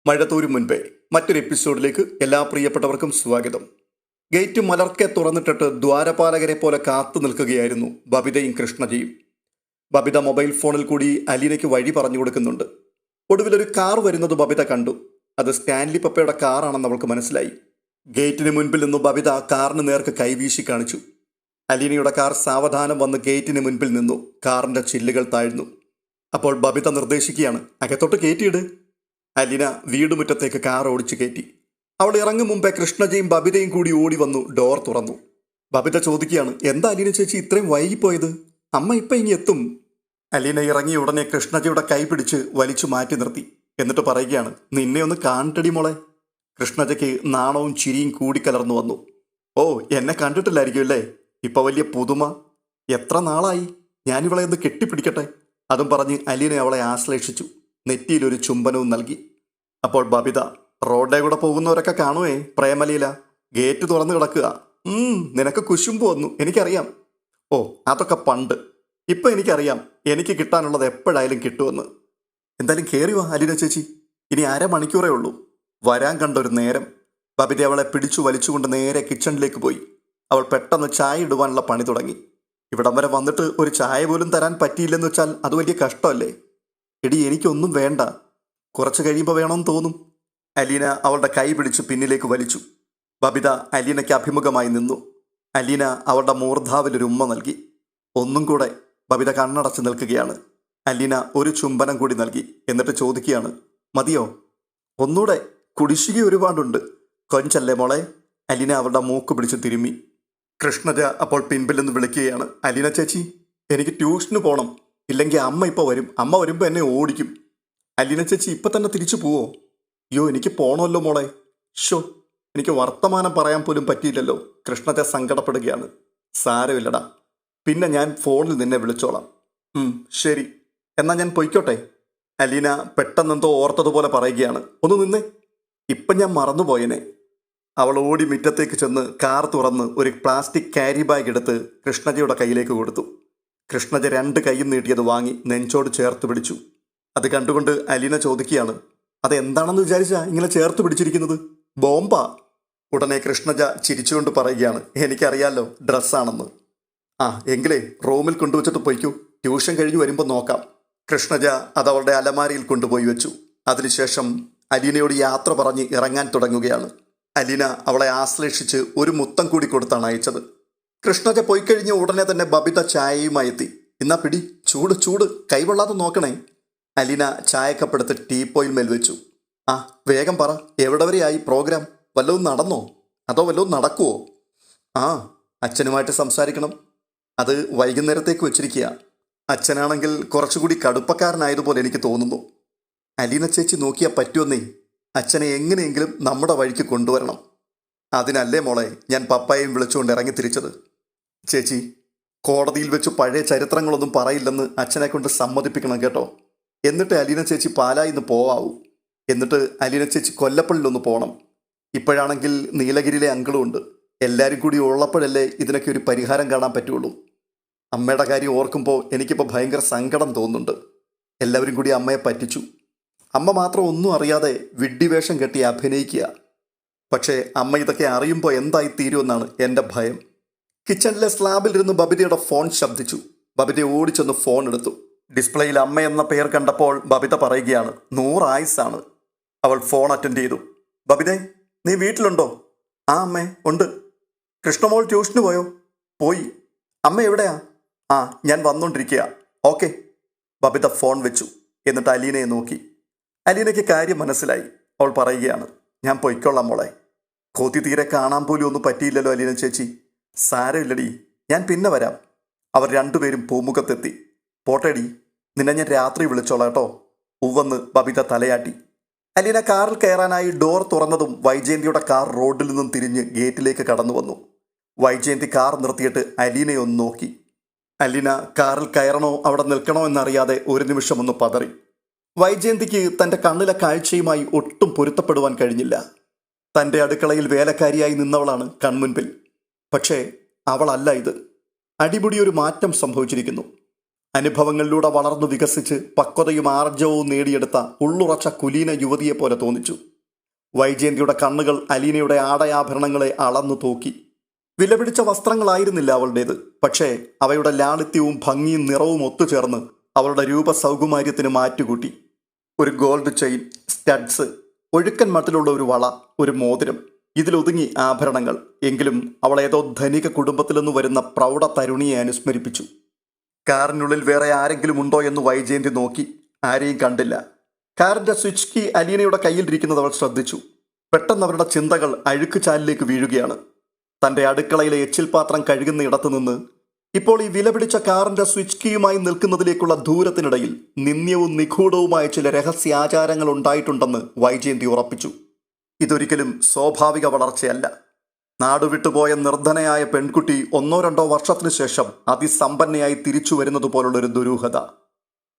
മഴ തോരും മുൻപേ മറ്റൊരു എപ്പിസോഡിലേക്ക് എല്ലാ പ്രിയപ്പെട്ടവർക്കും സ്വാഗതം. ഗേറ്റ് മലർക്കെ തുറന്നിട്ടിട്ട് ദ്വാരപാലകരെ പോലെ കാത്തു നിൽക്കുകയായിരുന്നു ബബിതയും കൃഷ്ണജിയും. ബബിത മൊബൈൽ ഫോണിൽ കൂടി അലീനയ്ക്ക് വഴി പറഞ്ഞു കൊടുക്കുന്നുണ്ട്. ഒടുവിലൊരു കാർ വരുന്നത് ബബിത കണ്ടു. അത് സ്റ്റാൻലി പപ്പയുടെ കാറാണെന്ന് അവൾക്ക് മനസ്സിലായി. ഗേറ്റിന് മുൻപിൽ നിന്ന് ബബിത കാറിന് നേർക്ക് കൈവീശി കാണിച്ചു. അലീനയുടെ കാർ സാവധാനം വന്ന് ഗേറ്റിന് മുൻപിൽ നിന്നു. കാറിന്റെ ചില്ലുകൾ താഴ്ന്നു. അപ്പോൾ ബബിത നിർദ്ദേശിക്കുകയാണ്, അകത്തോട്ട് കയറ്റിയിട്. അലീന വീടുമുറ്റത്തേക്ക് കാർ ഓടിച്ചു കയറ്റി. അവൾ ഇറങ്ങും മുമ്പേ കൃഷ്ണജയും ബബിതയും കൂടി ഓടി വന്നു ഡോർ തുറന്നു. ബബിത ചോദിക്കുകയാണ്, എന്താ അലീന ചേച്ചി ഇത്രയും വൈകിപ്പോയത്? അമ്മ ഇപ്പം ഇനി എത്തും. അലീന ഇറങ്ങിയ ഉടനെ കൃഷ്ണജയുടെ കൈ പിടിച്ച് വലിച്ചു മാറ്റി നിർത്തി. എന്നിട്ട് പറയുകയാണ്, നിന്നെ ഒന്ന് കാണട്ടടി മോളെ. കൃഷ്ണജയ്ക്ക് നാണവും ചിരിയും കൂടിക്കലർന്നു വന്നു. ഓ, എന്നെ കണ്ടിട്ടില്ലായിരിക്കും അല്ലേ? ഇപ്പൊ വലിയ പുതുമ. എത്ര നാളായി, ഞാനിവളെ ഒന്ന് കെട്ടിപ്പിടിക്കട്ടെ. അതും പറഞ്ഞ് അലീന അവളെ ആശ്ലേഷിച്ചു. നെറ്റിയിലൊരു ചുംബനവും നൽകി. അപ്പോൾ ബബിത, റോഡേ കൂടെ പോകുന്നവരൊക്കെ കാണുവേ പ്രേമലീല, ഗേറ്റ് തുറന്നു കിടക്കുക. നിനക്ക് കുശുമ്പ് വന്നു, എനിക്കറിയാം. ഓ, അതൊക്കെ പണ്ട്. ഇപ്പം എനിക്കറിയാം എനിക്ക് കിട്ടാനുള്ളത് എപ്പോഴായാലും കിട്ടുമെന്ന്. എന്തായാലും കയറി വാ അലീന ചേച്ചി, ഇനി അരമണിക്കൂറേ ഉള്ളൂ. വരാൻ കണ്ടൊരു നേരം. ബബിത അവളെ പിടിച്ചു വലിച്ചുകൊണ്ട് നേരെ കിച്ചണിലേക്ക് പോയി. അവൾ പെട്ടെന്ന് ചായ ഇടുവാനുള്ള പണി തുടങ്ങി. ഇവിടം വരെ വന്നിട്ട് ഒരു ചായ പോലും തരാൻ പറ്റിയില്ലെന്ന് വെച്ചാൽ അത് വലിയ കഷ്ടമല്ലേ? എടി, എനിക്കൊന്നും വേണ്ട, കുറച്ച് കഴിയുമ്പോൾ വേണമെന്ന് തോന്നും. അലീന അവളുടെ കൈ പിടിച്ച് പിന്നിലേക്ക് വലിച്ചു. ബബിത അലീനയ്ക്ക് അഭിമുഖമായി നിന്നു. അലീന അവളുടെ മൂർധാവിലൊരു ഉമ്മ നൽകി. ഒന്നും കൂടെ ബബിത കണ്ണടച്ച് നിൽക്കുകയാണ്. അലീന ഒരു ചുംബനം കൂടി നൽകി. എന്നിട്ട് ചോദിക്കുകയാണ്, മതിയോ? ഒന്നൂടെ, കുടിശ്ശിക ഒരുപാടുണ്ട്. കൊഞ്ചല്ലേ മോളെ. അലീന അവളുടെ മൂക്ക് പിടിച്ച് തിരുമ്മി. കൃഷ്ണജ അപ്പോൾ പിൻപിൽ നിന്ന് വിളിക്കുകയാണ്, അലീന ചേച്ചി, എനിക്ക് ട്യൂഷന് പോകണം. ഇല്ലെങ്കിൽ അമ്മ ഇപ്പോൾ വരും. അമ്മ വരുമ്പോൾ എന്നെ ഓടിക്കും. അലീന ചേച്ചി ഇപ്പം തന്നെ തിരിച്ചു പോവോ? അയ്യോ, എനിക്ക് പോകണമല്ലോ മോളെ. ഷോ, എനിക്ക് വർത്തമാനം പറയാൻ പോലും പറ്റിയില്ലല്ലോ. കൃഷ്ണജ സങ്കടപ്പെടുകയാണ്. സാരമില്ലടാ, പിന്നെ ഞാൻ ഫോണിൽ നിന്നെ വിളിച്ചോളാം. ശരി, എന്നാൽ ഞാൻ പൊയ്ക്കോട്ടെ. അലീന പെട്ടെന്നെന്തോ ഓർത്തതുപോലെ പറയുകയാണ്, ഒന്ന് നിന്നേ, ഇപ്പം ഞാൻ മറന്നുപോയനെ. അവൾ ഓടി മുറ്റത്തേക്ക് ചെന്ന് കാർ തുറന്ന് ഒരു പ്ലാസ്റ്റിക് ക്യാരി ബാഗ് എടുത്ത് കൃഷ്ണജയുടെ കയ്യിലേക്ക് കൊടുത്തു. കൃഷ്ണജ രണ്ട് കൈയും നീട്ടിയത് വാങ്ങി നെഞ്ചോട് ചേർത്ത് പിടിച്ചു. അത് കണ്ടുകൊണ്ട് അലീന ചോദിക്കുകയാണ്, അതെന്താണെന്ന് വിചാരിച്ചാ ഇങ്ങനെ ചേർത്ത് പിടിച്ചിരിക്കുന്നത്? ബോംബാ? ഉടനെ കൃഷ്ണജ ചിരിച്ചുകൊണ്ട് പറയുകയാണ്, എനിക്കറിയാലോ ഡ്രസ്സാണെന്ന്. എങ്കിലേ റൂമിൽ കൊണ്ടുവച്ചിട്ട് പൊയ്ക്കൂ, ട്യൂഷൻ കഴിഞ്ഞ് വരുമ്പോൾ നോക്കാം. കൃഷ്ണജ അത് അവളുടെ അലമാരിയിൽ കൊണ്ടുപോയി വെച്ചു. അതിനുശേഷം അലീനയോട് യാത്ര പറഞ്ഞ് ഇറങ്ങാൻ തുടങ്ങുകയാണ്. അലീന അവളെ ആശ്ലേഷിച്ച് ഒരു മുത്തം കൂടി കൊടുത്താണ് അയച്ചത്. കൃഷ്ണജ പോയിക്കഴിഞ്ഞ ഉടനെ തന്നെ ബബിത ചായയുമായി എത്തി. ഇന്നാ പിടി, ചൂട് ചൂട്, കൈവെള്ളാതെ നോക്കണേ. അലീന ചായക്കപ്പെടുത്ത് ടീപ്പോയിൽ മേൽ വെച്ചു. വേഗം പറ, എവിടെ വരെയായി പ്രോഗ്രാം? വല്ലതും നടന്നോ? അതോ വല്ലതും നടക്കുവോ? അച്ഛനുമായിട്ട് സംസാരിക്കണം. അത് വൈകുന്നേരത്തേക്ക് വെച്ചിരിക്കുക. അച്ഛനാണെങ്കിൽ കുറച്ചുകൂടി കടുപ്പക്കാരനായതുപോലെ എനിക്ക് തോന്നുന്നു. അലീന ചേച്ചി നോക്കിയാൽ പറ്റുമെന്നേ. അച്ഛനെ എങ്ങനെയെങ്കിലും നമ്മുടെ വഴിക്ക് കൊണ്ടുവരണം. അതിനല്ലേ മോളെ ഞാൻ പപ്പായെയും വിളിച്ചുകൊണ്ട് ഇറങ്ങി തിരിച്ചത്. ചേച്ചി, കോടതിയിൽ വെച്ച് പഴയ ചരിത്രങ്ങളൊന്നും പറയില്ലെന്ന് അച്ഛനെ കൊണ്ട് സമ്മതിപ്പിക്കണം കേട്ടോ. എന്നിട്ട് അലീന ചേച്ചി പാലായിന്ന് പോവാവൂ. എന്നിട്ട് അലീന ചേച്ചി കൊല്ലപ്പള്ളിലൊന്ന് പോകണം. ഇപ്പോഴാണെങ്കിൽ നീലഗിരിയിലെ അങ്കിളും ഉണ്ട്. എല്ലാവരും കൂടി ഉള്ളപ്പോഴല്ലേ ഇതിനൊക്കെ ഒരു പരിഹാരം കാണാൻ പറ്റുള്ളൂ. അമ്മയുടെ കാര്യം ഓർക്കുമ്പോൾ എനിക്കിപ്പോൾ ഭയങ്കര സങ്കടം തോന്നുന്നുണ്ട്. എല്ലാവരും കൂടി അമ്മയെ പറ്റിച്ചു. അമ്മ മാത്രം ഒന്നും അറിയാതെ വിഡ്ഢിവേഷം കെട്ടി അഭിനയിക്കുക. പക്ഷേ അമ്മ ഇതൊക്കെ അറിയുമ്പോൾ എന്തായി തീരുമെന്നാണ് എൻ്റെ ഭയം. കിച്ചണിലെ സ്ലാബിലിരുന്ന് ബബിതയുടെ ഫോൺ ശബ്ദിച്ചു. ബബിത ഓടിച്ചൊന്ന് ഫോൺ എടുത്തു. ഡിസ്പ്ലേയിൽ അമ്മ എന്ന പേർ കണ്ടപ്പോൾ ബബിത പറയുകയാണ്, 100 ആയുസ്സാണ്. അവൾ ഫോൺ അറ്റൻഡ് ചെയ്തു. ബബിതേ, നീ വീട്ടിലുണ്ടോ? അമ്മേ ഉണ്ട്. കൃഷ്ണമോൾ ട്യൂഷന് പോയോ? പോയി. അമ്മ എവിടെയാ? ഞാൻ വന്നുകൊണ്ടിരിക്കുക. ഓക്കെ. ബബിത ഫോൺ വെച്ചു. എന്നിട്ട് അലീനയെ നോക്കി. അലീനയ്ക്ക് കാര്യം മനസ്സിലായി. അവൾ പറയുകയാണ്, ഞാൻ പൊയ്ക്കൊള്ളാം മോളെ. കോത്തി തീരെ കാണാൻ പോലും ഒന്നും പറ്റിയില്ലല്ലോ അലീന ചേച്ചി. സാരമില്ലടി, ഞാൻ പിന്നെ വരാം. അവർ രണ്ടുപേരും പൂമുഖത്തെത്തി. പോട്ടേടി, നിന്നെ ഞാൻ രാത്രി വിളിച്ചോളാം കേട്ടോ. ഉവ്വെന്ന് ബബിത തലയാട്ടി. അലീന കാറിൽ കയറാനായി ഡോർ തുറന്നതും വൈജയന്തിയുടെ കാർ റോഡിൽ നിന്നും തിരിഞ്ഞ് ഗേറ്റിലേക്ക് കടന്നു വന്നു. വൈജയന്തി കാർ നിർത്തിയിട്ട് അലീനയെ ഒന്ന് നോക്കി. അലീന കാറിൽ കയറണോ അവിടെ നിൽക്കണോ എന്നറിയാതെ ഒരു നിമിഷം ഒന്ന് പതറി. വൈജയന്തിക്ക് തൻ്റെ കണ്ണിലെ കാഴ്ചയുമായി ഒട്ടും പൊരുത്തപ്പെടുവാൻ കഴിഞ്ഞില്ല. തൻ്റെ അടുക്കളയിൽ വേലക്കാരിയായി നിന്നവളാണ് കൺമുൻപിൽ. പക്ഷേ അവളല്ല ഇത്. അടിമുടി ഒരു മാറ്റം സംഭവിച്ചിരിക്കുന്നു. അനുഭവങ്ങളിലൂടെ വളർന്നു വികസിച്ച് പക്വതയും ആർജവവും നേടിയെടുത്ത ഉള്ളുറച്ച കുലീന യുവതിയെപ്പോലെ തോന്നിച്ചു. വൈജയന്തിയുടെ കണ്ണുകൾ അലീനയുടെ ആടയാഭരണങ്ങളെ അളന്നു തൂക്കി. വിലപിടിച്ച വസ്ത്രങ്ങളായിരുന്നില്ല അവളുടേത്. പക്ഷേ അവയുടെ ലാളിത്യവും ഭംഗിയും നിറവും ഒത്തുചേർന്ന് അവളുടെ രൂപസൗകുമാര്യത്തിന് മാറ്റുകൂട്ടി. ഒരു ഗോൾഡ് ചെയിൻ, സ്റ്റഡ്സ്, ഒഴുക്കൻ മട്ടിലുള്ള ഒരു വള, ഒരു മോതിരം, ഇതിലൊതുങ്ങി ആഭരണങ്ങൾ. എങ്കിലും അവൾ ഏതോ ധനിക കുടുംബത്തിൽ നിന്ന് വരുന്ന പ്രൗഢ തരുണിയെ അനുസ്മരിപ്പിച്ചു. കാറിനുള്ളിൽ വേറെ ആരെങ്കിലും ഉണ്ടോ എന്ന് വൈജയന്തി നോക്കി. ആരെയും കണ്ടില്ല. കാറിന്റെ സ്വിച്ച് കീ അലീനയുടെ കയ്യിലിരിക്കുന്നത് അവൾ ശ്രദ്ധിച്ചു. പെട്ടെന്ന് അവരുടെ ചിന്തകൾ അഴുക്കുചാലിലേക്ക് വീഴുകയാണ്. തന്റെ അടുക്കളയിലെ എച്ചിൽ പാത്രം കഴുകുന്ന ഇടത്തു നിന്ന് ഇപ്പോൾ ഈ വിലപിടിച്ച കാറിന്റെ സ്വിച്ച് കീയുമായി നിൽക്കുന്നതിലേക്കുള്ള ദൂരത്തിനിടയിൽ നിന്ദ്യവും നിഗൂഢവുമായ ചില രഹസ്യാചാരങ്ങൾ ഉണ്ടായിട്ടുണ്ടെന്ന് വൈജയന്തി ഉറപ്പിച്ചു. ഇതൊരിക്കലും സ്വാഭാവിക വളർച്ചയല്ല. നാടുവിട്ടുപോയ നിർധനയായ പെൺകുട്ടി 1-2 വർഷത്തിനു ശേഷം അതിസമ്പന്നയായി തിരിച്ചു വരുന്നത് പോലുള്ളൊരു ദുരൂഹത.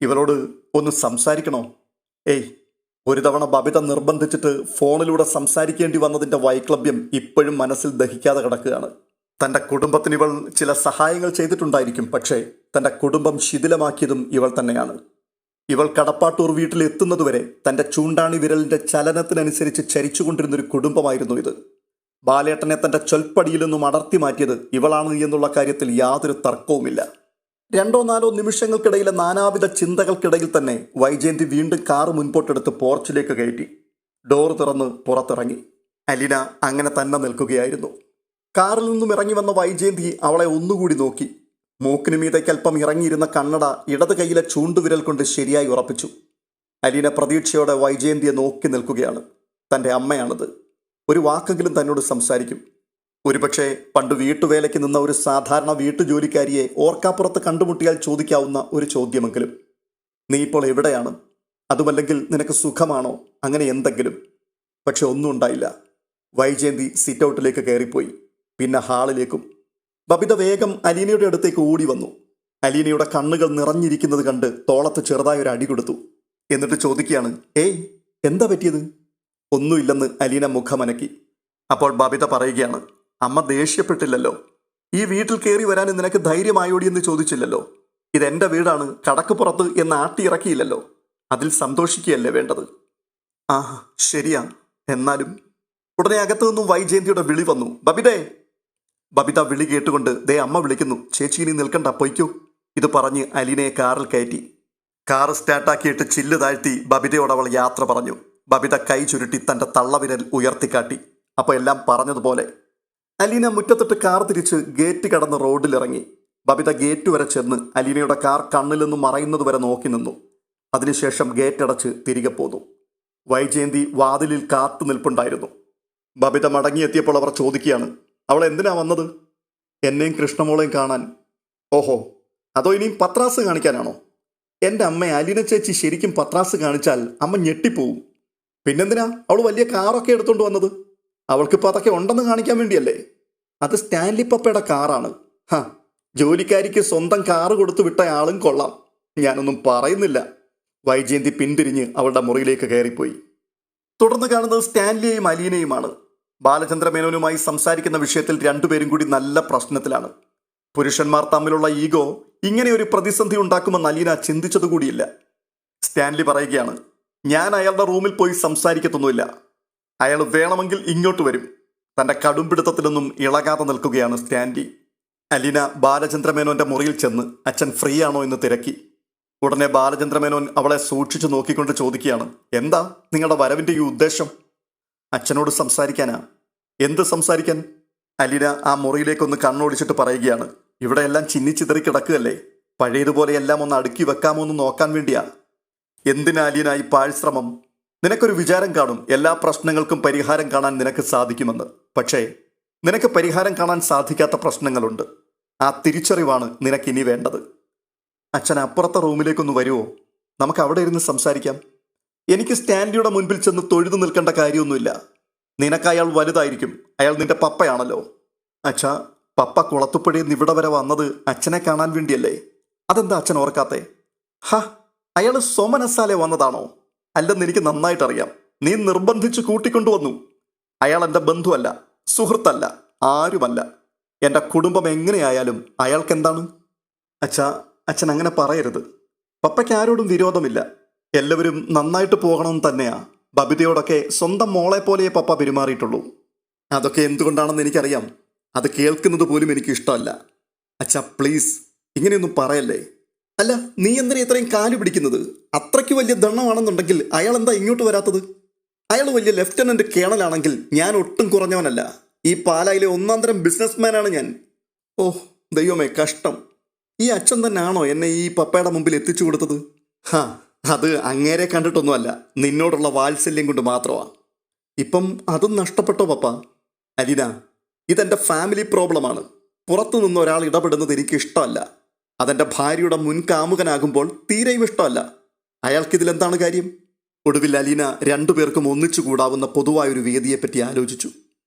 ഇവളോട് ഒന്ന് സംസാരിക്കണോ? ഏയ്, ഒരു തവണ ബബിത നിർബന്ധിച്ചിട്ട് ഫോണിലൂടെ സംസാരിക്കേണ്ടി വന്നതിൻ്റെ വൈക്ലഭ്യം ഇപ്പോഴും മനസ്സിൽ ദഹിക്കാതെ കിടക്കുകയാണ്. തൻ്റെ കുടുംബത്തിന് ഇവൾ ചില സഹായങ്ങൾ ചെയ്തിട്ടുണ്ടായിരിക്കും. പക്ഷേ തൻ്റെ കുടുംബം ശിഥിലമാക്കിയതും ഇവൾ തന്നെയാണ്. ഇവൾ കടപ്പാട്ടൂർ വീട്ടിലെത്തുന്നതുവരെ തൻ്റെ ചൂണ്ടാണി വിരലിൻ്റെ ചലനത്തിനനുസരിച്ച് ചരിച്ചുകൊണ്ടിരുന്നൊരു കുടുംബമായിരുന്നു ഇത്. ബാലേട്ടനെ തൻ്റെ ചൊൽപ്പടിയിൽ നിന്നും അടർത്തി മാറ്റിയത് ഇവളാണ് എന്നുള്ള കാര്യത്തിൽ യാതൊരു തർക്കവുമില്ല. 2-4 നിമിഷങ്ങൾക്കിടയിലെ നാനാവിധ ചിന്തകൾക്കിടയിൽ തന്നെ വൈജയന്തി വീണ്ടും കാറ് മുൻപോട്ടെടുത്ത് പോർച്ചിലേക്ക് കയറ്റി. ഡോർ തുറന്ന് പുറത്തിറങ്ങി. അലീന അങ്ങനെ തന്നെ നിൽക്കുകയായിരുന്നു. കാറിൽ നിന്നും ഇറങ്ങി വന്ന വൈജയന്തി അവളെ ഒന്നുകൂടി നോക്കി. മൂക്കിന് മീതയ്ക്ക് അല്പം ഇറങ്ങിയിരുന്ന കണ്ണട ഇടത് കൈയിലെ ചൂണ്ടുവിരൽ കൊണ്ട് ശരിയായി ഉറപ്പിച്ചു. അലീന പ്രതീക്ഷയോടെ വൈജയന്തിയെ നോക്കി നിൽക്കുകയാണ്. തൻ്റെ അമ്മയാണത്. ഒരു വാക്കെങ്കിലും തന്നോട് സംസാരിക്കും. ഒരുപക്ഷെ പണ്ട് വീട്ടുവേലയ്ക്ക് നിന്ന ഒരു സാധാരണ വീട്ടുജോലിക്കാരിയെ ഓർക്കാപ്പുറത്ത് കണ്ടുമുട്ടിയാൽ ചോദിക്കാവുന്ന ഒരു ചോദ്യമെങ്കിലും. നീ ഇപ്പോൾ എവിടെയാണ്? അതുമല്ലെങ്കിൽ നിനക്ക് സുഖമാണോ? അങ്ങനെ എന്തെങ്കിലും. പക്ഷെ ഒന്നും ഉണ്ടായില്ല. വൈജയന്തി സിറ്റൗട്ടിലേക്ക് കയറിപ്പോയി. പിന്നെ ഹാളിലേക്കും. ബബിത വേഗം അലീനയുടെ അടുത്തേക്ക് ഓടി വന്നു. അലീനയുടെ കണ്ണുകൾ നിറഞ്ഞിരിക്കുന്നത് കണ്ട് തോളത്ത് ചെറുതായ ഒരു അടി കൊടുത്തു. എന്നിട്ട് ചോദിക്കുകയാണ്, ഏയ്, എന്താ പറ്റിയത്? ഒന്നുമില്ലെന്ന് അലീന മുഖമനക്കി. അപ്പോൾ ബബിത പറയുകയാണ്, അമ്മ ദേഷ്യപ്പെട്ടില്ലല്ലോ. ഈ വീട്ടിൽ കയറി വരാൻ നിനക്ക് ധൈര്യമായോടി എന്ന് ചോദിച്ചില്ലല്ലോ. ഇതെന്റെ വീടാണ്, കടക്ക് പുറത്ത് എന്ന് ആട്ടിയിറക്കിയില്ലല്ലോ. അതിൽ സന്തോഷിക്കുകയല്ലേ വേണ്ടത്? ആ ശരിയാ. എന്നാലും ഉടനെ അകത്തു നിന്നും വൈജയന്തിയുടെ വിളി വന്നു, ബബിതേ. ബബിത വിളി കേട്ടുകൊണ്ട്, ദേ അമ്മ വിളിക്കുന്നു, ചേച്ചി ഇനി നിൽക്കണ്ട, പൊയ്ക്കോ. ഇത് പറഞ്ഞ് അലീനയെ കാറിൽ കയറ്റി. കാറ് സ്റ്റാർട്ടാക്കിയിട്ട് ചില്ല് താഴ്ത്തി ബബിതയോട് അവൾ യാത്ര പറഞ്ഞു. ബബിത കൈ ചുരുട്ടി തൻ്റെ തള്ളവിരൽ ഉയർത്തിക്കാട്ടി. അപ്പോൾ എല്ലാം പറഞ്ഞതുപോലെ. അലീന മുറ്റത്തിട്ട് കാർ തിരിച്ച് ഗേറ്റ് കടന്ന് റോഡിലിറങ്ങി. ബബിത ഗേറ്റ് വരെ ചെന്ന് അലീനയുടെ കാർ കണ്ണിൽ നിന്നും മറയുന്നത് വരെ നോക്കി നിന്നു. അതിനുശേഷം ഗേറ്റ് അടച്ച് തിരികെ പോന്നു. വൈജയന്തി വാതിലിൽ കാത്തു നിൽപ്പുണ്ടായിരുന്നു. ബബിത മടങ്ങിയെത്തിയപ്പോൾ അവർ ചോദിക്കുകയാണ്, അവൾ എന്തിനാ വന്നത്? എന്നെയും കൃഷ്ണമോളെയും കാണാൻ. ഓഹോ, അതോ ഇനിയും പത്രാസ് കാണിക്കാനാണോ? എൻ്റെ അമ്മ അലീന ചേച്ചി ശരിക്കും പത്രാസ് കാണിച്ചാൽ അമ്മ ഞെട്ടിപ്പോവും. പിന്നെന്തിനാ അവൾ വലിയ കാറൊക്കെ എടുത്തുകൊണ്ട് വന്നത്? അവൾക്കിപ്പോൾ അതൊക്കെ ഉണ്ടെന്ന് കാണിക്കാൻ വേണ്ടിയല്ലേ? അത് സ്റ്റാൻലി പപ്പയുടെ കാറാണ്. ജോലിക്കാരിക്ക് സ്വന്തം കാറ് കൊടുത്തു വിട്ട ആളും കൊള്ളാം. ഞാനൊന്നും പറയുന്നില്ല. വൈജയന്തി പിന്തിരിഞ്ഞ് അവളുടെ മുറിയിലേക്ക് കയറിപ്പോയി. തുടർന്ന് കാണുന്നത് സ്റ്റാൻലിയെയും അലീനയുമാണ്. ബാലചന്ദ്ര മേനോനുമായി സംസാരിക്കുന്ന വിഷയത്തിൽ രണ്ടുപേരും കൂടി നല്ല പ്രശ്നത്തിലാണ്. പുരുഷന്മാർ തമ്മിലുള്ള ഈഗോ ഇങ്ങനെ ഒരു പ്രതിസന്ധി ഉണ്ടാക്കുമെന്ന് അലീന ചിന്തിച്ചതുകൂടിയില്ല. സ്റ്റാൻലി പറയുകയാണ്, ഞാൻ അയാളുടെ റൂമിൽ പോയി സംസാരിക്കത്തൊന്നുമില്ല. അയാൾ വേണമെങ്കിൽ ഇങ്ങോട്ട് വരും. തൻ്റെ കടുംപിടുത്തത്തിലൊന്നും ഇളകാതെ നിൽക്കുകയാണ് സ്റ്റാൻലി. അലീന ബാലചന്ദ്രമേനോന്റെ മുറിയിൽ ചെന്ന് അച്ഛൻ ഫ്രീ ആണോ എന്ന് തിരക്കി. ഉടനെ ബാലചന്ദ്രമേനോൻ അവളെ സൂക്ഷിച്ചു നോക്കിക്കൊണ്ട് ചോദിക്കുകയാണ്, എന്താ നിങ്ങളുടെ വരവിൻ്റെ ഈ ഉദ്ദേശം? അച്ഛനോട് സംസാരിക്കാനാ. എന്ത് സംസാരിക്കാൻ? അലീന ആ മുറിയിലേക്കൊന്ന് കണ്ണോടിച്ചിട്ട് പറയുകയാണ്, ഇവിടെ എല്ലാം ചിന്നിച്ചിതറി കിടക്കുകയല്ലേ. പഴയതുപോലെ എല്ലാം ഒന്ന് അടുക്കി വെക്കാമോ എന്ന് നോക്കാൻ വേണ്ടിയാ. എന്തിനാ അലീന ഈ പാഴ്ശ്രമം? നിനക്കൊരു വിചാരം കാണും, എല്ലാ പ്രശ്നങ്ങൾക്കും പരിഹാരം കാണാൻ നിനക്ക് സാധിക്കുമെന്ന്. പക്ഷേ നിനക്ക് പരിഹാരം കാണാൻ സാധിക്കാത്ത പ്രശ്നങ്ങളുണ്ട്. ആ തിരിച്ചറിവാണ് നിനക്കിനി വേണ്ടത്. അച്ഛൻ അപ്പുറത്തെ റൂമിലേക്കൊന്ന് വരുമോ? നമുക്ക് അവിടെ ഇരുന്ന് സംസാരിക്കാം. എനിക്ക് സ്റ്റാൻലിയുടെ മുൻപിൽ ചെന്ന് തൊഴുതു നിൽക്കേണ്ട കാര്യമൊന്നുമില്ല. നിനക്ക് അയാൾ വലുതായിരിക്കും. അയാൾ നിന്റെ പപ്പയാണല്ലോ. അച്ഛാ, പപ്പ കുളത്തുപ്പുഴയിൽ നിന്ന് ഇവിടെ വരെ വന്നത് അച്ഛനെ കാണാൻ വേണ്ടിയല്ലേ? അതെന്താ അച്ഛൻ ഓർക്കാത്തെ? അയാൾ സോമനസാലെ വന്നതാണോ? അല്ലെന്ന് എനിക്ക് നന്നായിട്ടറിയാം. നീ നിർബന്ധിച്ച് കൂട്ടിക്കൊണ്ടുവന്നു. അയാൾ എൻ്റെ ബന്ധുവല്ല, സുഹൃത്തല്ല, ആരുമല്ല. എൻ്റെ കുടുംബം എങ്ങനെയായാലും അയാൾക്കെന്താണ്? അച്ഛാ, അച്ഛൻ അങ്ങനെ പറയരുത്. പപ്പയ്ക്ക് ആരോടും വിരോധമില്ല. എല്ലാവരും നന്നായിട്ട് പോകണമെന്ന് തന്നെയാ. ബബിതയോടൊക്കെ സ്വന്തം മോളെ പോലെ പപ്പ പെരുമാറിയിട്ടുള്ളൂ. അതൊക്കെ എന്തുകൊണ്ടാണെന്ന് എനിക്കറിയാം. അത് കേൾക്കുന്നത് പോലും എനിക്ക് ഇഷ്ടമല്ല. അച്ഛാ പ്ലീസ്, ഇങ്ങനെയൊന്നും പറയല്ലേ. അല്ല, നീ എന്തിനാ ഇത്രയും കാലു പിടിക്കുന്നത്? അത്രയ്ക്ക് വലിയ ദണ്ണമാണെന്നുണ്ടെങ്കിൽ അയാൾ എന്താ ഇങ്ങോട്ട് വരാത്തത്? അയാൾ വലിയ ലെഫ്റ്റനന്റ് കേണലാണെങ്കിൽ ഞാൻ ഒട്ടും കുറഞ്ഞവനല്ല. ഈ പാലായിലെ ഒന്നാന്തരം ബിസിനസ്മാനാണ് ഞാൻ. ഓഹ് ദൈവമേ, കഷ്ടം. ഈ അച്ഛൻ തന്നെയാണോ എന്നെ ഈ പപ്പയുടെ മുമ്പിൽ എത്തിച്ചു കൊടുത്തത്? ഹാ, അത് അങ്ങേരെ കണ്ടിട്ടൊന്നുമല്ല, നിന്നോടുള്ള വാത്സല്യം കൊണ്ട് മാത്രമാണ്. ഇപ്പം അതും നഷ്ടപ്പെട്ടോ പപ്പ? അലീന, ഇതെൻ്റെ ഫാമിലി പ്രോബ്ലമാണ്. പുറത്തു നിന്ന് ഒരാൾ ഇടപെടുന്നത് എനിക്ക് ഇഷ്ടമല്ല. അതെൻ്റെ ഭാര്യയുടെ മുൻ കാമുകനാകുമ്പോൾ തീരെയും ഇഷ്ടമല്ല. അയാൾക്കിതിലെന്താണ് കാര്യം? ഒടുവിൽ അലീന രണ്ടുപേർക്കും ഒന്നിച്ചു കൂടാവുന്ന പൊതുവായൊരു വേദിയെപ്പറ്റി ആലോചിച്ചു.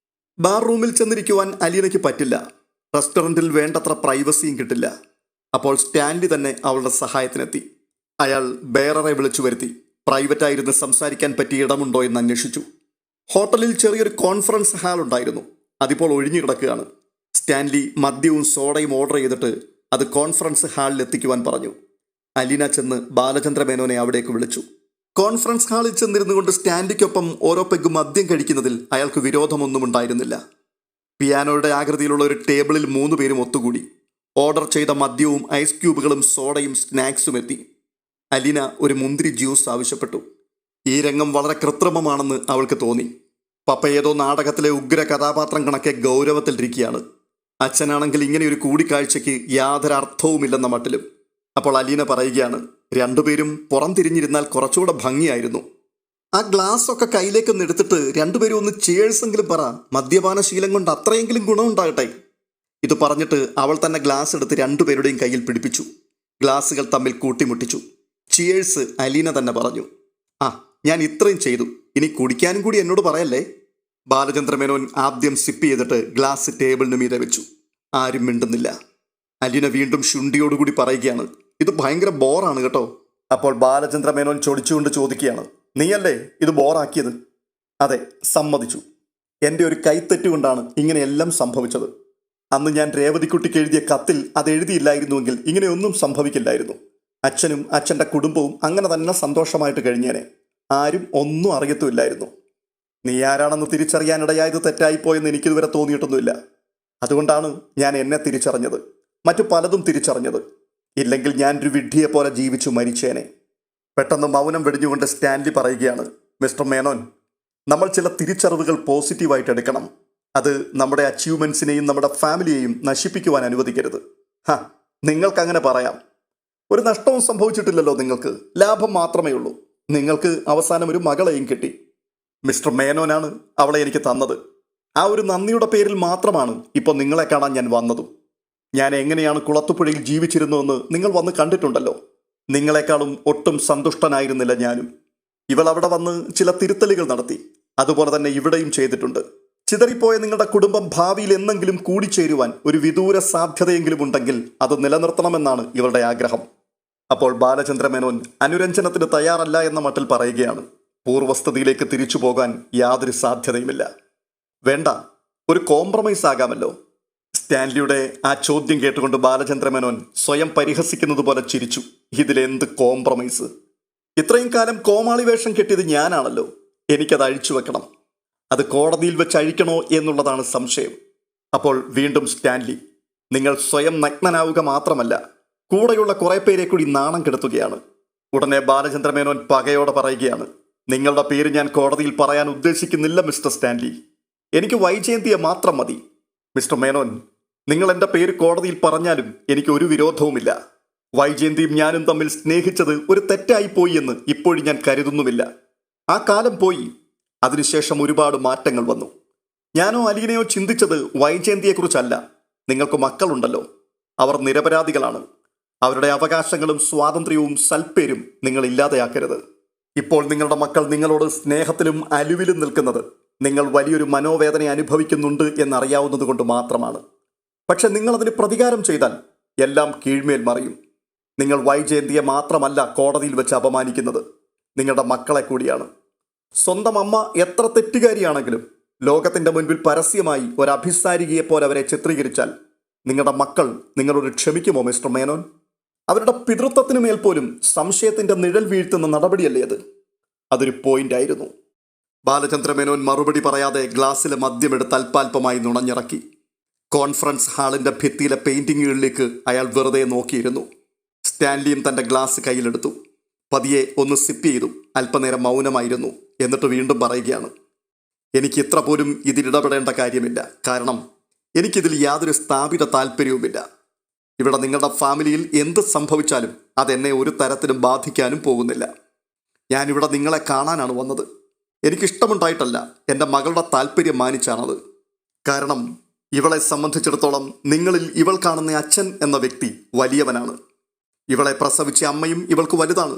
ബാർ റൂമിൽ ചെന്നിരിക്കുവാൻ അലീനയ്ക്ക് പറ്റില്ല. റെസ്റ്റോറൻറ്റിൽ വേണ്ടത്ര പ്രൈവസിയും കിട്ടില്ല. അപ്പോൾ സ്റ്റാൻലി തന്നെ അവളുടെ സഹായത്തിനെത്തി. അയാൾ ബെയററെ വിളിച്ചു വരുത്തി പ്രൈവറ്റായിരുന്ന് സംസാരിക്കാൻ പറ്റിയ ഇടമുണ്ടോ എന്ന് അന്വേഷിച്ചു. ഹോട്ടലിൽ ചെറിയൊരു കോൺഫറൻസ് ഹാൾ ഉണ്ടായിരുന്നു. അതിപ്പോൾ ഒഴിഞ്ഞു കിടക്കുകയാണ്. സ്റ്റാൻലി മദ്യവും സോഡയും ഓർഡർ ചെയ്തിട്ട് അത് കോൺഫറൻസ് ഹാളിൽ എത്തിക്കുവാൻ പറഞ്ഞു. അലീന ചെന്ന് ബാലചന്ദ്ര മേനോനെ അവിടേക്ക് വിളിച്ചു. കോൺഫറൻസ് ഹാളിൽ ചെന്നിരുന്നു കൊണ്ട് സ്റ്റാൻലിക്കൊപ്പം ഓരോ പെഗ് മദ്യം കഴിക്കുന്നതിൽ അയാൾക്ക് വിരോധമൊന്നും ഉണ്ടായിരുന്നില്ല. പിയാനോയുടെ ആകൃതിയിലുള്ള ഒരു ടേബിളിൽ 3 പേരും ഒത്തുകൂടി. ഓർഡർ ചെയ്ത മദ്യവും ഐസ് ക്യൂബുകളും സോഡയും സ്നാക്സും എത്തി. അലീന ഒരു മുന്തിരി ജ്യൂസ് ആവശ്യപ്പെട്ടു. ഈ രംഗം വളരെ കൃത്രിമമാണെന്ന് അവൾക്ക് തോന്നി. പപ്പ ഏതോ നാടകത്തിലെ ഉഗ്ര കഥാപാത്രം കണക്കെ ഗൗരവത്തിലിരിക്കുകയാണ്. അച്ഛനാണെങ്കിൽ ഇങ്ങനെയൊരു കൂടിക്കാഴ്ചയ്ക്ക് യാതൊരു അർത്ഥവുമില്ലെന്ന മട്ടിലും. അപ്പോൾ അലീന പറയുകയാണ്, രണ്ടുപേരും പുറം തിരിഞ്ഞിരുന്നാൽ കുറച്ചുകൂടെ ഭംഗിയായിരുന്നു. ആ ഗ്ലാസ് ഒക്കെ കയ്യിലേക്കൊന്ന് എടുത്തിട്ട് രണ്ടുപേരും ഒന്ന് ചേഴ്സെങ്കിലും പറ. മദ്യപാനശീലം കൊണ്ട് അത്രയെങ്കിലും ഗുണമുണ്ടാകട്ടെ. ഇത് പറഞ്ഞിട്ട് അവൾ തന്നെ ഗ്ലാസ് എടുത്ത് രണ്ടുപേരുടെയും കയ്യിൽ പിടിപ്പിച്ചു. ഗ്ലാസുകൾ തമ്മിൽ കൂട്ടിമുട്ടിച്ചു. ചിയേഴ്സ് അലീന തന്നെ പറഞ്ഞു. ആ, ഞാൻ ഇത്രയും ചെയ്തു, ഇനി കുടിക്കാനും കൂടി എന്നോട് പറയല്ലേ. ബാലചന്ദ്ര മേനോൻ ആദ്യം സിപ്പ് ചെയ്തിട്ട് ഗ്ലാസ് ടേബിളിന് മീതെ വെച്ചു. ആരും മിണ്ടുന്നില്ല. അലീന വീണ്ടും ശുണ്ടിയോടുകൂടി പറയുകയാണ്, ഇത് ഭയങ്കര ബോറാണ് കേട്ടോ. അപ്പോൾ ബാലചന്ദ്ര മേനോൻ ചൊടിച്ചുകൊണ്ട് ചോദിക്കുകയാണ്, നീയല്ലേ ഇത് ബോറാക്കിയത്? അതെ, സമ്മതിച്ചു. എൻ്റെ ഒരു കൈത്തെറ്റുകൊണ്ടാണ് ഇങ്ങനെയെല്ലാം സംഭവിച്ചത്. അന്ന് ഞാൻ രേവതിക്കുട്ടിക്ക് എഴുതിയ കത്തിൽ അത് എഴുതിയില്ലായിരുന്നുവെങ്കിൽ ഇങ്ങനെയൊന്നും സംഭവിക്കില്ലായിരുന്നു. അച്ഛനും അച്ഛൻ്റെ കുടുംബവും അങ്ങനെ തന്നെ സന്തോഷമായിട്ട് കഴിഞ്ഞേനെ. ആരും ഒന്നും അറിയത്തുമില്ലായിരുന്നു. നീ ആരാണെന്ന് തിരിച്ചറിയാനിടയായത് തെറ്റായിപ്പോയെന്ന് എനിക്കിതുവരെ തോന്നിയിട്ടൊന്നുമില്ല. അതുകൊണ്ടാണ് ഞാൻ എന്നെ തിരിച്ചറിഞ്ഞത്, മറ്റു പലതും തിരിച്ചറിഞ്ഞത്. ഇല്ലെങ്കിൽ ഞാനൊരു വിഡ്ഢിയെപ്പോലെ ജീവിച്ചു മരിച്ചേനെ. പെട്ടെന്ന് മൗനം വെടിഞ്ഞുകൊണ്ട് സ്റ്റാൻലി പറയുകയാണ്, മിസ്റ്റർ മേനോൻ, നമ്മൾ ചില തിരിച്ചറിവുകൾ പോസിറ്റീവായിട്ട് എടുക്കണം. അത് നമ്മുടെ അച്ചീവ്മെൻറ്റ്സിനെയും നമ്മുടെ ഫാമിലിയെയും നശിപ്പിക്കുവാൻ അനുവദിക്കരുത്. നിങ്ങൾക്കങ്ങനെ പറയാം. ഒരു നഷ്ടവും സംഭവിച്ചിട്ടില്ലല്ലോ. നിങ്ങൾക്ക് ലാഭം മാത്രമേ ഉള്ളൂ. നിങ്ങൾക്ക് അവസാനം ഒരു മകളെയും കിട്ടി. മിസ്റ്റർ മേനോനാണ് അവളെ എനിക്ക് തന്നത്. ആ ഒരു നന്ദിയുടെ പേരിൽ മാത്രമാണ് ഇപ്പോൾ നിങ്ങളെ കാണാൻ ഞാൻ വന്നതും. ഞാൻ എങ്ങനെയാണ് കുളത്തുപുഴയിൽ ജീവിച്ചിരുന്നതെന്ന് നിങ്ങൾ വന്ന് കണ്ടിട്ടുണ്ടല്ലോ. നിങ്ങളെക്കാളും ഒട്ടും സന്തുഷ്ടനായിരുന്നില്ല ഞാനും. ഇവൾ അവിടെ വന്ന് ചില തിരുത്തലുകൾ നടത്തി. അതുപോലെ തന്നെ ഇവിടെയും ചെയ്തിട്ടുണ്ട്. ചിതറിപ്പോയ നിങ്ങളുടെ കുടുംബം ഭാവിയിൽ എന്നെങ്കിലും കൂടിച്ചേരുവാൻ ഒരു വിദൂര സാധ്യതയെങ്കിലും ഉണ്ടെങ്കിൽ അത് നിലനിർത്തണമെന്നാണ് ഇവരുടെ ആഗ്രഹം. അപ്പോൾ ബാലചന്ദ്ര മേനോൻ അനുരഞ്ജനത്തിന് തയ്യാറല്ല എന്ന മട്ടിൽ പറയുകയാണ്, പൂർവ്വസ്ഥിതിയിലേക്ക് തിരിച്ചു പോകാൻ യാതൊരു സാധ്യതയുമില്ല. വേണ്ട, ഒരു കോംപ്രമൈസ് ആകാമല്ലോ. സ്റ്റാൻലിയുടെ ആ ചോദ്യം കേട്ടുകൊണ്ട് ബാലചന്ദ്ര മേനോൻ സ്വയം പരിഹസിക്കുന്നത് പോലെ ചിരിച്ചു. ഇതിലെന്ത് കോംപ്രമൈസ്? ഇത്രയും കാലം കോമാളി വേഷം കെട്ടിയത് ഞാനാണല്ലോ. എനിക്കത് അഴിച്ചു വെക്കണം. അത് കോടതിയിൽ വെച്ച് അഴിക്കണോ എന്നുള്ളതാണ് സംശയം. അപ്പോൾ വീണ്ടും സ്റ്റാൻലി, നിങ്ങൾ സ്വയം നഗ്നനാവുക മാത്രമല്ല, കൂടെയുള്ള കുറെ പേരെ കൂടി നാണം കെടുത്തുകയാണ്. ഉടനെ ബാലചന്ദ്ര മേനോൻ പകയോടെ പറയുകയാണ്, നിങ്ങളുടെ പേര് ഞാൻ കോടതിയിൽ പറയാൻ ഉദ്ദേശിക്കുന്നില്ല മിസ്റ്റർ സ്റ്റാൻലി. എനിക്ക് വൈജയന്തിയെ മാത്രം മതി. മിസ്റ്റർ മേനോൻ, നിങ്ങൾ എൻ്റെ പേര് കോടതിയിൽ പറഞ്ഞാലും എനിക്ക് ഒരു വിരോധവുമില്ല. വൈജയന്തിയും ഞാനും തമ്മിൽ സ്നേഹിച്ചത് ഒരു തെറ്റായിപ്പോയി എന്ന് ഇപ്പോഴും ഞാൻ കരുതുന്നുമില്ല. ആ കാലം പോയി. അതിനുശേഷം ഒരുപാട് മാറ്റങ്ങൾ വന്നു. ഞാനോ അലീനയോ ചിന്തിച്ചത് വൈജയന്തിയെക്കുറിച്ചല്ല. നിങ്ങൾക്ക് മക്കളുണ്ടല്ലോ, അവർ നിരപരാധികളാണ്. അവരുടെ അവകാശങ്ങളും സ്വാതന്ത്ര്യവും സൽപ്പേരും നിങ്ങൾ ഇല്ലാതെയാക്കരുത്. ഇപ്പോൾ നിങ്ങളുടെ മക്കൾ നിങ്ങളോട് സ്നേഹത്തിലും അലുവിലും നിൽക്കുന്നത് നിങ്ങൾ വലിയൊരു മനോവേദന അനുഭവിക്കുന്നുണ്ട് എന്നറിയാവുന്നത് കൊണ്ട് മാത്രമാണ്. പക്ഷെ നിങ്ങളതിന് പ്രതികാരം ചെയ്താൽ എല്ലാം കീഴ്മേൽ മറിയും. നിങ്ങൾ വൈജയന്തിയെ മാത്രമല്ല കോടതിയിൽ വെച്ച് അപമാനിക്കുന്നത്, നിങ്ങളുടെ മക്കളെ കൂടിയാണ്. സ്വന്തം അമ്മ എത്ര തെറ്റുകാരിയാണെങ്കിലും ലോകത്തിൻ്റെ മുൻപിൽ പരസ്യമായി ഒരു അഭിസാരികയെപ്പോലെ അവരെ ചിത്രീകരിച്ചാൽ നിങ്ങളുടെ മക്കൾ നിങ്ങളോട് ക്ഷമിക്കുമോ മിസ്റ്റർ മേനോൻ? അവരുടെ പിതൃത്വത്തിന് മേൽ പോലും സംശയത്തിന്റെ നിഴൽ വീഴ്ത്തുന്ന നടപടിയല്ലേ അത്? അതൊരു പോയിന്റായിരുന്നു. ബാലചന്ദ്രമേനോൻ മറുപടി പറയാതെ ഗ്ലാസ്സിലെ മദ്യമെടുത്ത് അല്പാൽപമായി നുണഞ്ഞിറക്കി. കോൺഫറൻസ് ഹാളിന്റെ ഭിത്തിയിലെ പെയിന്റിങ്ങുകളിലേക്ക് അയാൾ വെറുതെ നോക്കിയിരുന്നു. സ്റ്റാൻലിയും തന്റെ ഗ്ലാസ് കയ്യിലെടുത്തു. പതിയെ ഒന്ന് സിപ്പ് ചെയ്തു. അല്പനേരം മൗനമായിരുന്നു. എന്നിട്ട് വീണ്ടും പറയുകയാണ്, എനിക്ക് ഇത്ര പോലും ഇതിലിടപെടേണ്ട കാര്യമില്ല. കാരണം എനിക്കിതിൽ യാതൊരു സ്ഥാപിത താല്പര്യവുമില്ല. ഇവിടെ നിങ്ങളുടെ ഫാമിലിയിൽ എന്ത് സംഭവിച്ചാലും അതെന്നെ ഒരു തരത്തിലും ബാധിക്കാനും പോകുന്നില്ല. ഞാനിവിടെ നിങ്ങളെ കാണാനാണ് വന്നത്. എനിക്കിഷ്ടമുണ്ടായിട്ടല്ല, എൻ്റെ മകളുടെ താല്പര്യം മാനിച്ചാണത്. കാരണം ഇവളെ സംബന്ധിച്ചിടത്തോളം നിങ്ങളിൽ ഇവൾ കാണുന്ന അച്ഛൻ എന്ന വ്യക്തി വലിയവനാണ്. ഇവളെ പ്രസവിച്ച അമ്മയും ഇവൾക്ക് വലുതാണ്.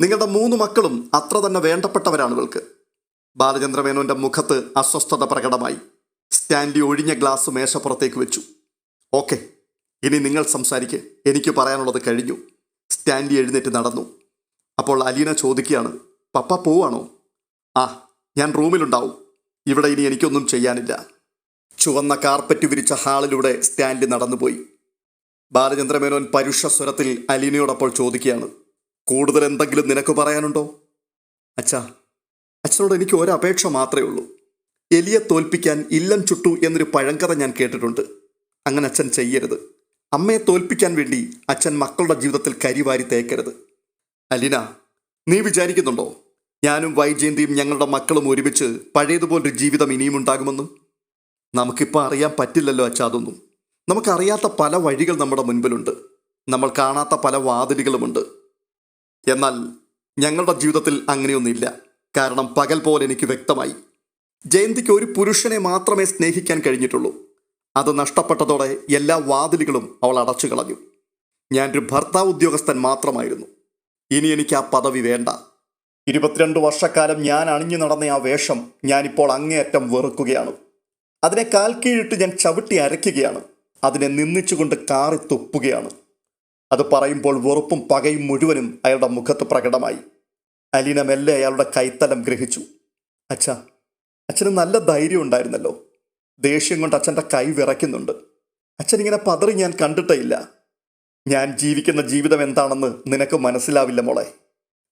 നിങ്ങളുടെ 3 മക്കളും അത്ര തന്നെ വേണ്ടപ്പെട്ടവരാണ് ഇവൾക്ക്. ബാലചന്ദ്രമേനോന്റെ മുഖത്ത് അസ്വസ്ഥത പ്രകടമായി. സ്റ്റാൻലി ഒഴിഞ്ഞ ഗ്ലാസ് മേശപ്പുറത്തേക്ക് വെച്ചു. ഓക്കെ, ഇനി നിങ്ങൾ സംസാരിക്ക്. എനിക്ക് പറയാനുള്ളത് കഴിഞ്ഞു. സ്റ്റാൻലി എഴുന്നേറ്റ് നടന്നു. അപ്പോൾ അലീന ചോദിക്കുകയാണ്, പപ്പ പോവാണോ? ആ, ഞാൻ റൂമിലുണ്ടാവും. ഇവിടെ ഇനി എനിക്കൊന്നും ചെയ്യാനില്ല. ചുവന്ന കാർപ്പറ്റ് വിരിച്ച ഹാളിലൂടെ സ്റ്റാൻലി നടന്നുപോയി. ബാലചന്ദ്രമേനോൻ പരുഷ സ്വരത്തിൽ അലീനയോടപ്പോൾ ചോദിക്കുകയാണ്, കൂടുതൽ എന്തെങ്കിലും നിനക്ക് പറയാനുണ്ടോ? അച്ഛാ, അച്ഛനോട് എനിക്ക് ഒരപേക്ഷ മാത്രമേ ഉള്ളൂ. എലിയെ തോൽപ്പിക്കാൻ ഇല്ലം ചുട്ടു എന്നൊരു പഴങ്കഥ ഞാൻ കേട്ടിട്ടുണ്ട്. അങ്ങനെ അച്ഛൻ ചെയ്യരുത്. അമ്മയെ തോൽപ്പിക്കാൻ വേണ്ടി അച്ഛൻ മക്കളുടെ ജീവിതത്തിൽ കരിവാരി തേക്കരുത്. അലീന, നീ വിചാരിക്കുന്നുണ്ടോ ഞാനും വൈജയന്തിയും ഞങ്ങളുടെ മക്കളും ഒരുമിച്ച് പഴയതുപോലൊരു ജീവിതം ഇനിയും ഉണ്ടാകുമെന്ന്? നമുക്കിപ്പോൾ അറിയാൻ പറ്റില്ലല്ലോ അച്ഛാ അതൊന്നും. നമുക്കറിയാത്ത പല വഴികൾ നമ്മുടെ മുൻപിലുണ്ട്. നമ്മൾ കാണാത്ത പല വാതിലുകളുമുണ്ട്. എന്നാൽ ഞങ്ങളുടെ ജീവിതത്തിൽ അങ്ങനെയൊന്നുമില്ല. കാരണം പകൽ പോലെ എനിക്ക് വ്യക്തമായി, ജയന്തിക്ക് ഒരു പുരുഷനെ മാത്രമേ സ്നേഹിക്കാൻ കഴിഞ്ഞിട്ടുള്ളൂ. അത് നഷ്ടപ്പെട്ടതോടെ എല്ലാ വാതിലുകളും അവൾ അടച്ചു കളഞ്ഞു. ഞാനൊരു ഭർത്താവ് ഉദ്യോഗസ്ഥൻ മാത്രമായിരുന്നു. ഇനി എനിക്ക് ആ പദവി വേണ്ട. 22 വർഷക്കാലം ഞാൻ അണിഞ്ഞു നടന്ന ആ വേഷം ഞാനിപ്പോൾ അങ്ങേയറ്റം വെറുക്കുകയാണ്. അതിനെ കാൽ കീഴിട്ട് ഞാൻ ചവിട്ടി അരയ്ക്കുകയാണ്. അതിനെ നിന്ദിച്ചുകൊണ്ട് കാറി തുപ്പുകയാണ്. അത് പറയുമ്പോൾ വെറുപ്പും പകയും മുഴുവനും അയാളുടെ മുഖത്ത് പ്രകടമായി. അലീന മെല്ലെ അയാളുടെ കൈത്തലം ഗ്രഹിച്ചു. അച്ഛാ, അച്ഛന് നല്ല ധൈര്യം ഉണ്ടായിരുന്നല്ലോ. ദേഷ്യം കൊണ്ട് അച്ഛൻ്റെ കൈ വിറയ്ക്കുന്നുണ്ട്. അച്ഛനിങ്ങനെ പതറി ഞാൻ കണ്ടിട്ടേ ഇല്ല. ഞാൻ ജീവിക്കുന്ന ജീവിതം എന്താണെന്ന് നിനക്ക് മനസ്സിലാവില്ല മോളെ.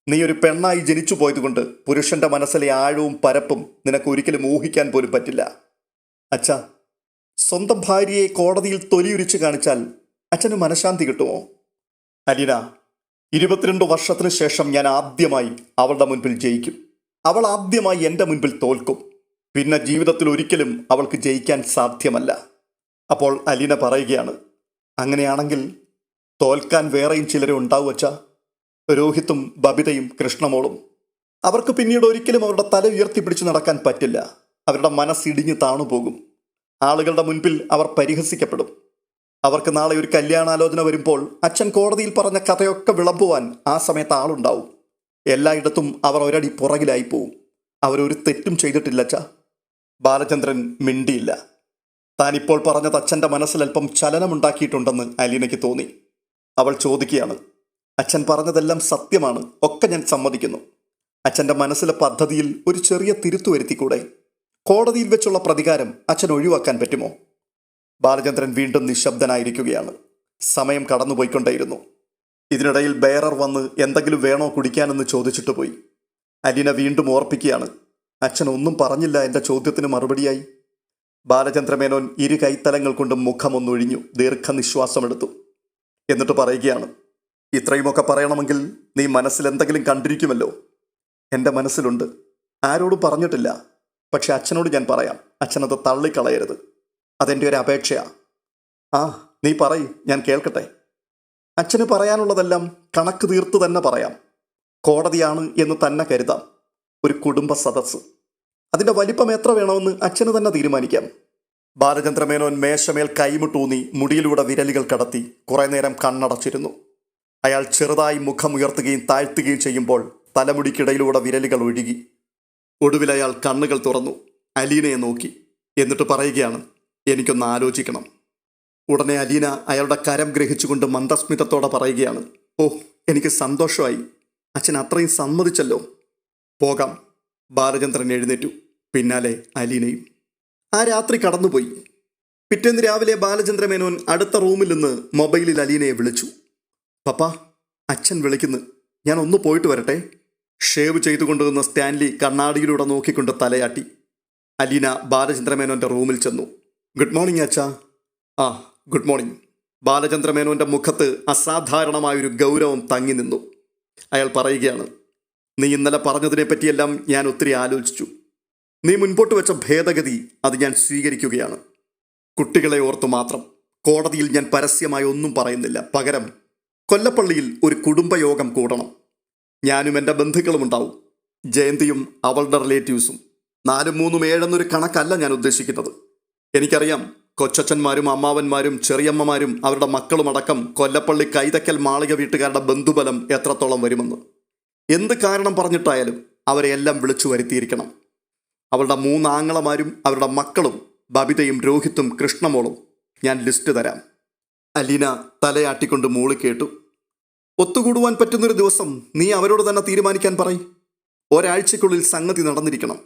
നീ ഒരു പെണ്ണായി ജനിച്ചു പോയതുകൊണ്ട് പുരുഷന്റെ മനസ്സിലെ ആഴവും പരപ്പും നിനക്ക് ഒരിക്കലും ഊഹിക്കാൻ പോലും പറ്റില്ല. അച്ഛാ, സ്വന്തം ഭാര്യയെ കോടതിയിൽ തൊലിയുരിച്ച് കാണിച്ചാൽ അച്ഛന് മനഃശാന്തി കിട്ടുമോ? അലീന, 22 വർഷത്തിന് ശേഷം ഞാൻ ആദ്യമായി അവളുടെ മുൻപിൽ ജയിക്കും. അവൾ ആദ്യമായി എൻ്റെ മുൻപിൽ തോൽക്കും. പിന്നെ ജീവിതത്തിൽ ഒരിക്കലും അവൾക്ക് ജയിക്കാൻ സാധ്യമല്ല. അപ്പോൾ അലീന പറയുകയാണ്, അങ്ങനെയാണെങ്കിൽ തോൽക്കാൻ വേറെയും ചിലരെ ഉണ്ടാവും അച്ഛാ. രോഹിത്തും ബബിതയും കൃഷ്ണമോളും. അവർക്ക് പിന്നീട് ഒരിക്കലും അവരുടെ തല ഉയർത്തിപ്പിടിച്ച് നടക്കാൻ പറ്റില്ല. അവരുടെ മനസ്സിടിഞ്ഞ് താണുപോകും. ആളുകളുടെ മുൻപിൽ അവർ പരിഹസിക്കപ്പെടും. അവർക്ക് നാളെ ഒരു കല്യാണാലോചന വരുമ്പോൾ അച്ഛൻ കോടതിയിൽ പറഞ്ഞ കഥയൊക്കെ വിളമ്പുവാൻ ആ സമയത്ത് ആളുണ്ടാവും. എല്ലായിടത്തും അവർ ഒരടി പുറകിലായി പോവും. അവരൊരു തെറ്റും ചെയ്തിട്ടില്ല അച്ഛാ. ബാലചന്ദ്രൻ മിണ്ടിയില്ല. താനിപ്പോൾ പറഞ്ഞത് അച്ഛൻ്റെ മനസ്സിലൽപ്പം ചലനമുണ്ടാക്കിയിട്ടുണ്ടെന്ന് അലീനയ്ക്ക് തോന്നി. അവൾ ചോദിക്കുകയാണ്, അച്ഛൻ പറഞ്ഞതെല്ലാം സത്യമാണ്, ഒക്കെ ഞാൻ സമ്മതിക്കുന്നു. അച്ഛൻ്റെ മനസ്സിലെ പദ്ധതിയിൽ ഒരു ചെറിയ തിരുത്തു വരുത്തിക്കൂടെ? കോടതിയിൽ വെച്ചുള്ള പ്രതികാരം അച്ഛൻ ഒഴിവാക്കാൻ പറ്റുമോ? ബാലചന്ദ്രൻ വീണ്ടും നിശബ്ദനായിരിക്കുകയാണ്. സമയം കടന്നുപോയിക്കൊണ്ടേയിരുന്നു. ഇതിനിടയിൽ ബെയറർ വന്ന് എന്തെങ്കിലും വേണോ കുടിക്കാനെന്ന് ചോദിച്ചിട്ട് പോയി. അലീന വീണ്ടും ഓർപ്പിക്കുകയാണ്, അച്ഛൻ ഒന്നും പറഞ്ഞില്ല എൻ്റെ ചോദ്യത്തിന് മറുപടിയായി. ബാലചന്ദ്രമേനോൻ 2 കൈത്തലങ്ങൾ കൊണ്ട് മുഖമൊന്നൊഴിഞ്ഞു ദീർഘനിശ്വാസമെടുത്തു. എന്നിട്ട് പറയുകയാണ്, ഇത്രയുമൊക്കെ പറയണമെങ്കിൽ നീ മനസ്സിൽ എന്തെങ്കിലും കണ്ടിരിക്കുമല്ലോ. എൻ്റെ മനസ്സിലുണ്ട്. ആരോടും പറഞ്ഞിട്ടില്ല. പക്ഷെ അച്ഛനോട് ഞാൻ പറയാം. അച്ഛനത് തള്ളിക്കളയരുത്. അതെൻ്റെ ഒരു അപേക്ഷയാണ്. ആ, നീ പറയ്, ഞാൻ കേൾക്കട്ടെ. അച്ഛന് പറയാനുള്ളതെല്ലാം കണക്ക് തീർത്ത് തന്നെ പറയാം. കോടതിയാണ് എന്ന് തന്നെ കരുതാം. ഒരു കുടുംബ സദസ്സ്. അതിൻ്റെ വലിപ്പം എത്ര വേണമെന്ന് അച്ഛന് തന്നെ തീരുമാനിക്കാം. ബാലചന്ദ്രമേനോൻ മേശമേൽ കൈമുട്ടൂന്നി മുടിയിലൂടെ വിരലുകൾ കടത്തി കുറേ നേരം കണ്ണടച്ചിരുന്നു. അയാൾ ചെറുതായി മുഖമുയർത്തുകയും താഴ്ത്തുകയും ചെയ്യുമ്പോൾ തലമുടിക്കിടയിലൂടെ വിരലുകൾ ഒഴുകി. ഒടുവിൽ അയാൾ കണ്ണുകൾ തുറന്നു അലീനയെ നോക്കി. എന്നിട്ട് പറയുകയാണ്, എനിക്കൊന്ന് ആലോചിക്കണം. ഉടനെ അലീന അയാളുടെ കരം ഗ്രഹിച്ചുകൊണ്ട് മന്ദസ്മിതത്തോടെ പറയുകയാണ്, ഓ, എനിക്ക് സന്തോഷമായി. അച്ഛൻ അത്രയും സമ്മതിച്ചല്ലോ. പോകാം. ബാലചന്ദ്രൻ എഴുന്നേറ്റു. പിന്നാലെ അലീനയും. ആ രാത്രി കടന്നുപോയി. പിറ്റേന്ന് രാവിലെ ബാലചന്ദ്രമേനോൻ അടുത്ത റൂമിൽ നിന്ന് മൊബൈലിൽ അലീനയെ വിളിച്ചു. പപ്പ, അച്ഛൻ വിളിക്കുന്നു, ഞാൻ ഒന്ന് പോയിട്ട് വരട്ടെ. ഷേവ് ചെയ്തുകൊണ്ടുവന്ന സ്റ്റാൻലി കണ്ണാടിയിലൂടെ നോക്കിക്കൊണ്ട് തലയാട്ടി. അലീന ബാലചന്ദ്രമേനോന്റെ റൂമിൽ ചെന്നു. ഗുഡ് മോർണിംഗ് അച്ഛാ. ആ, ഗുഡ് മോർണിംഗ്. ബാലചന്ദ്രമേനോന്റെ മുഖത്ത് അസാധാരണമായൊരു ഗൗരവം തങ്ങി നിന്നു. അയാൾ പറയുകയാണ്, നീ ഇന്നലെ പറഞ്ഞതിനെപ്പറ്റിയെല്ലാം ഞാൻ ഒത്തിരി ആലോചിച്ചു. നീ മുൻപോട്ട് വെച്ച ഭേദഗതി അത് ഞാൻ സ്വീകരിക്കുകയാണ്. കുട്ടികളെ ഓർത്തു മാത്രം കോടതിയിൽ ഞാൻ പരസ്യമായി ഒന്നും പറയുന്നില്ല. പകരം കൊല്ലപ്പള്ളിയിൽ ഒരു കുടുംബയോഗം കൂടണം. ഞാനും എൻ്റെ ബന്ധുക്കളും ഉണ്ടാവും. ജയന്തിയും അവളുടെ റിലേറ്റീവ്സും. 4, 3, 7 എന്നൊരു കണക്കല്ല ഞാൻ ഉദ്ദേശിക്കുന്നത്. എനിക്കറിയാം കൊച്ചച്ഛന്മാരും അമ്മാവന്മാരും ചെറിയമ്മമാരും അവരുടെ മക്കളുമടക്കം കൊല്ലപ്പള്ളി കൈതക്കൽ മാളിക വീട്ടുകാരുടെ ബന്ധുബലം എത്രത്തോളം വരുമെന്ന്. എന്ത് കാരണം പറഞ്ഞിട്ടായാലും അവരെ എല്ലാം വിളിച്ചു വരുത്തിയിരിക്കണം. അവളുടെ 3 ആങ്ങളമാരും അവരുടെ മക്കളും ബബിതയും രോഹിത്തും കൃഷ്ണമോളും. ഞാൻ ലിസ്റ്റ് തരാം. അലീന തലയാട്ടിക്കൊണ്ട് മൂളി കേട്ടു. ഒത്തുകൂടുവാൻ പറ്റുന്നൊരു ദിവസം നീ അവരോട് തന്നെ തീരുമാനിക്കാൻ പറയും. ഒരാഴ്ചക്കുള്ളിൽ സംഗതി നടന്നിരിക്കണം.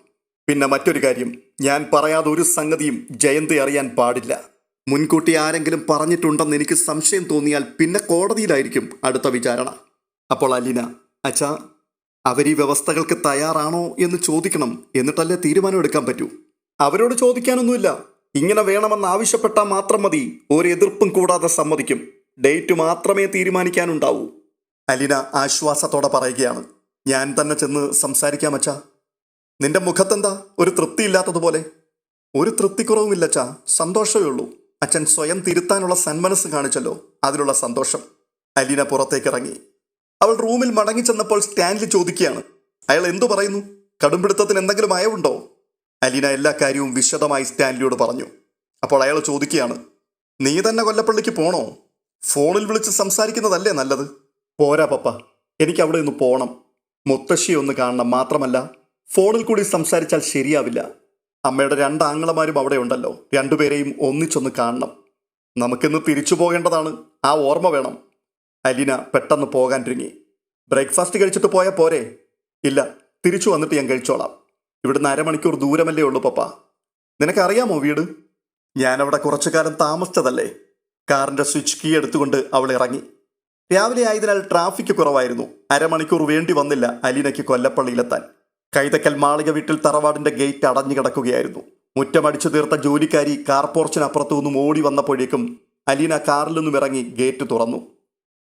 പിന്നെ മറ്റൊരു കാര്യം, ഞാൻ പറയാതെ ഒരു സംഗതിയും ജയന്തി അറിയാൻ പാടില്ല. മുൻകൂട്ടി ആരെങ്കിലും പറഞ്ഞിട്ടുണ്ടെന്ന് എനിക്ക് സംശയം തോന്നിയാൽ പിന്നെ കോടതിയിലായിരിക്കും അടുത്ത വിചാരണ. അപ്പോൾ അലീന, അച്ഛാ, അവരീ വ്യവസ്ഥകൾക്ക് തയ്യാറാണോ എന്ന് ചോദിക്കണം. എന്നിട്ടല്ലേ തീരുമാനം എടുക്കാൻ പറ്റൂ. അവരോട് ചോദിക്കാനൊന്നുമില്ല. ഇങ്ങനെ വേണമെന്ന് ആവശ്യപ്പെട്ടാൽ മാത്രം മതി. ഒരു എതിർപ്പും കൂടാതെ സമ്മതിക്കും. ഡേറ്റ് മാത്രമേ തീരുമാനിക്കാനുണ്ടാവൂ. അലീന ആശ്വാസത്തോടെ പറയുകയാണ്. ഞാൻ തന്നെ ചെന്ന് സംസാരിക്കാം അച്ഛാ. നിന്റെ മുഖത്തെന്താ ഒരു തൃപ്തിയില്ലാത്തതുപോലെ? ഒരു തൃപ്തിക്കുറവുമില്ല അച്ഛാ, സന്തോഷമേ ഉള്ളൂ. അച്ഛൻ സ്വയം തിരുത്താനുള്ള സന്മനസ് കാണിച്ചല്ലോ, അതിലുള്ള സന്തോഷം. അലീന പുറത്തേക്കിറങ്ങി. അവൾ റൂമിൽ മടങ്ങി ചെന്നപ്പോൾ സ്റ്റാൻലി ചോദിക്കുകയാണ്, അയാൾ എന്തു പറയുന്നു? കടുംപിടുത്തത്തിന് എന്തെങ്കിലും അയവുണ്ടോ? അലീന എല്ലാ കാര്യവും വിശദമായി സ്റ്റാൻലിയോട് പറഞ്ഞു. അപ്പോൾ അയാൾ ചോദിക്കുകയാണ്, നീ തന്നെ കൊല്ലപ്പള്ളിക്ക് പോണോ? ഫോണിൽ വിളിച്ച് സംസാരിക്കുന്നതല്ലേ നല്ലത്? പോരാ പപ്പ, എനിക്ക് അവിടെ ഒന്ന് പോകണം. മുത്തശ്ശിയെ ഒന്ന് കാണണം. മാത്രമല്ല ഫോണിൽ കൂടി സംസാരിച്ചാൽ ശരിയാവില്ല. അമ്മയുടെ 2 ആങ്ങളമാരും അവിടെ ഉണ്ടല്ലോ, 2 പേരെയും ഒന്നിച്ചൊന്ന് കാണണം. നമുക്കിന്ന് തിരിച്ചു പോകേണ്ടതാണ്, ആ ഓർമ്മ വേണം. അലീന പെട്ടെന്ന് പോകാൻ ഒരുങ്ങി. ബ്രേക്ക്ഫാസ്റ്റ് കഴിച്ചിട്ട് പോയാൽ പോരെ? ഇല്ല, തിരിച്ചു വന്നിട്ട് ഞാൻ കഴിച്ചോളാം. ഇവിടുന്ന് 1/2 മണിക്കൂർ ദൂരമല്ലേ ഉള്ളൂ പപ്പ. നിനക്കറിയാമോ വീട്? ഞാനവിടെ കുറച്ചു കാലം താമസിച്ചതല്ലേ. കാറിൻ്റെ സ്വിച്ച് കീ എടുത്തുകൊണ്ട് അവൾ ഇറങ്ങി. രാവിലെ ആയതിനാൽ ട്രാഫിക് കുറവായിരുന്നു. 1/2 മണിക്കൂർ വേണ്ടി വന്നില്ല അലീനയ്ക്ക് കൊല്ലപ്പള്ളിയിലെത്താൻ. കൈതക്കൽ മാളിക വീട്ടിൽ തറവാടിൻ്റെ ഗേറ്റ് അടഞ്ഞു കിടക്കുകയായിരുന്നു. മുറ്റമടിച്ചു തീർത്ത ജോലിക്കാരി കാർ പോർച്ചിനപ്പുറത്തു നിന്നും ഓടി വന്നപ്പോഴേക്കും അലീന കാറിൽ നിന്നും ഇറങ്ങി ഗേറ്റ് തുറന്നു.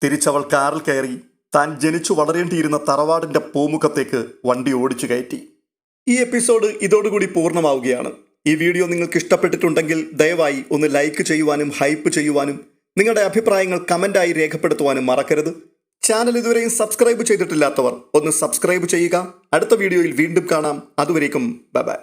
തിരിച്ചവൾ കാറിൽ കയറി താൻ ജനിച്ചു വളരേണ്ടിയിരുന്ന തറവാടിൻ്റെ പൂമുഖത്തേക്ക് വണ്ടി ഓടിച്ചു കയറ്റി. ഈ എപ്പിസോഡ് ഇതോടുകൂടി പൂർണ്ണമാവുകയാണ്. ഈ വീഡിയോ നിങ്ങൾക്ക് ഇഷ്ടപ്പെട്ടിട്ടുണ്ടെങ്കിൽ ദയവായി ഒന്ന് ലൈക്ക് ചെയ്യുവാനും ഹൈപ്പ് ചെയ്യുവാനും നിങ്ങളുടെ അഭിപ്രായങ്ങൾ കമൻ്റായി രേഖപ്പെടുത്തുവാനും മറക്കരുത്. ചാനൽ ഇതുവരെയും സബ്സ്ക്രൈബ് ചെയ്തിട്ടില്ലാത്തവർ ഒന്ന് സബ്സ്ക്രൈബ് ചെയ്യുക. അടുത്ത വീഡിയോയിൽ വീണ്ടും കാണാം. അതുവരേക്കും ബൈ ബൈ.